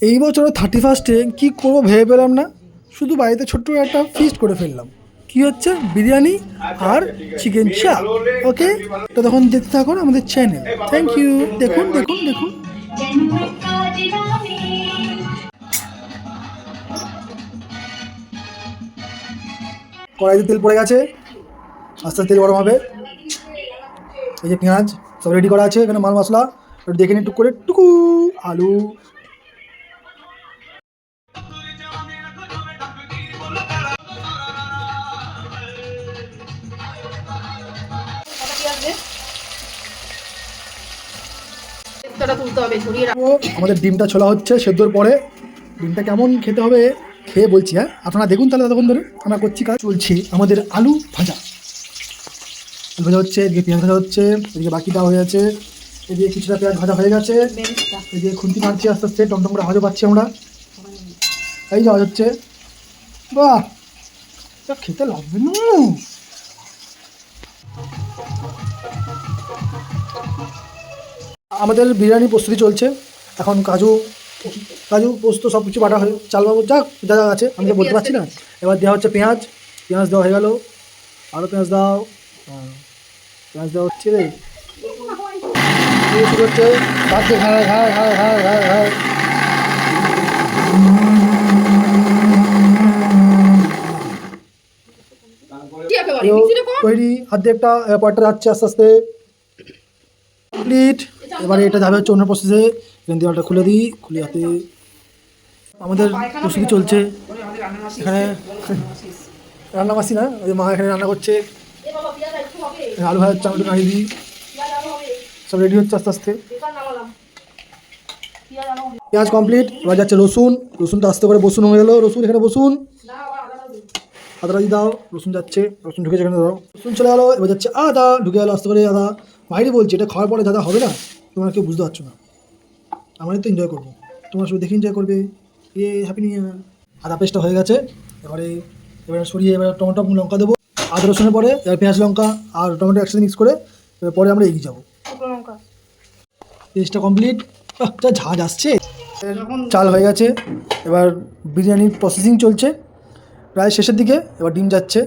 এই বছর 31-এ কী করবো ভেবে পেলাম না, শুধু বাড়িতে ছোট্ট একটা ফিস্ট করে ফেললাম। কি হচ্ছে? বিরিয়ানি আর চিকেন চাপ। ওকে, তো তখন দেখতে থাকুন আমাদের চ্যানেল। Thank you. দেখুন দেখুন দেখুন। কড়াইতে তেল পড়ে গেছে, আস্তে আস্তে তেল গরম হবে। এই যে পেঁয়াজ সব রেডি করা আছে, এখানে মাল মশলা দেখে নিন, টুক করে টুকু আলু। আমাদের ডিমটা ছোলা হচ্ছে সেদ্ধর পরে। ডিমটা কেমন খেতে হবে খেয়ে বলছি, হ্যাঁ আপনারা দেখুন তাহলে ততক্ষণ ধরে আমরা করছি কাজ। চলছে আমাদের আলু ভাজা। আলু ভাজা হচ্ছে, এদিকে পেঁয়াজ ভাজা হচ্ছে, এদিকে বাকিটা হয়ে আছে, এদিকে কিছুটা পেঁয়াজ ভাজা হয়ে গেছে, এদিকে খুন্তি মারছি আস্তে আস্তে, টমটম করে ভাজা পাচ্ছি আমরা। এই যে হচ্ছে, বাহ খেতে লাগবে না। আমাদের বিরিয়ানি প্রস্তুতি চলছে এখন। কাজু পোস্ত সব কিছু বাটা হয়ে, চাল বাবু যা যা যা আছে আমি তো বলতে পারছি না। এবার দেওয়া হচ্ছে পেঁয়াজ দেওয়া হয়ে গেল, আরও পেঁয়াজ দাও। পেঁয়াজ দেওয়া হচ্ছে রে, শুরু হচ্ছে ভাজতে, ঘাড় ঘাড় ঘাড় ঘাড় ঘাড় ঘাড়। তৈরি অর্ধেকটা, পরটা যাচ্ছে আস্তে আস্তে কমপ্লিট। এবারে এটা যাবে হচ্ছে অন্য প্রসেসে। এখান দেওয়ালটা খুলে দিই, খুলে হাতে আমাদের প্রস্তুতি চলছে। এখানে রান্না মাসি না, ওই মা এখানে রান্না করছে। আলু ভাজার চামড়া নাড়িয়ে দিই, সব রেডি হচ্ছে আস্তে আস্তে। পেঁয়াজ কমপ্লিট, এবার যাচ্ছে রসুনটা আস্তে করে বসুন হয়ে গেলো। রসুন এখানে বসুন, আদাটা দিয়ে দাও। রসুন যাচ্ছে, রসুন ঢুকে যেখানে দাও, রসুন চলে গেলো। এবার যাচ্ছে আদা, ঢুকে গেলো আস্তে করে আদা। বাইরে বলছি এটা খাওয়ার পরে দাদা হবে না, তোমরা কেউ বুঝতে পারছো না। আমারই তো এনজয় করবো, তোমরা শুধু দেখে এনজয় করবে। Happy new year. আদা পেস্টটা হয়ে গেছে, এবারে সরিয়ে এবার টমেটো লঙ্কা দেবো। আদা রসুনের পরে এবার পেঁয়াজ লঙ্কা আর টমেটো একসাথে মিক্স করে এবার পরে আমরা এগিয়ে যাবো। পেস্টটা কমপ্লিট, যা ঝাঁজ আসছে। চাল হয়ে গেছে, এবার বিরিয়ানির প্রসেসিং চলছে প্রায় শেষের দিকে। এবার ডিম যাচ্ছে,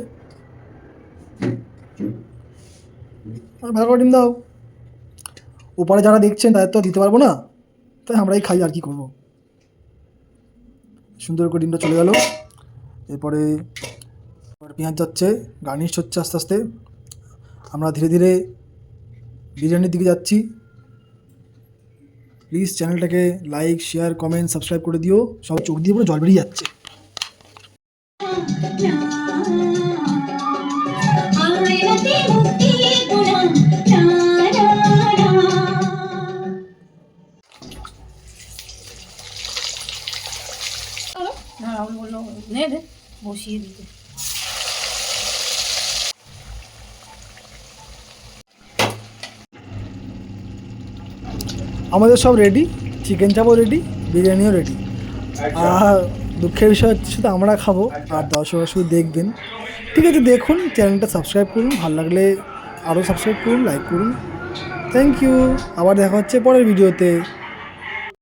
ভালো করে ডিম দাও। ওপারে যারা দেখছেন তাদের তো দিতে পারবো না, তাই আমরাই খাই, আর কি করবো। সুন্দর করে ডিমটা চলে গেল। এরপরে পেঁয়াজ যাচ্ছে, গার্নিশ হচ্ছে আস্তে আস্তে। আমরা ধীরে ধীরে বিরিয়ানির দিকে যাচ্ছি। প্লিজ চ্যানেলটাকে লাইক, শেয়ার, কমেন্ট, সাবস্ক্রাইব করে দিও। সব চোখ দিয়ে পুরো জল বেরিয়ে যাচ্ছে। বসিয়ে দিতে আমাদের সব রেডি, চিকেন চাপও রেডি, বিরিয়ানিও রেডি। আর দুঃখের বিষয় হচ্ছে শুধু আমরা খাবো আর দর্শকরা শুধু দেখবেন। ঠিক আছে, দেখুন, চ্যানেলটা সাবস্ক্রাইব করুন, ভালো লাগলে আরও সাবস্ক্রাইব করুন, লাইক করুন। Thank you. আবার দেখা হচ্ছে পরের ভিডিওতে।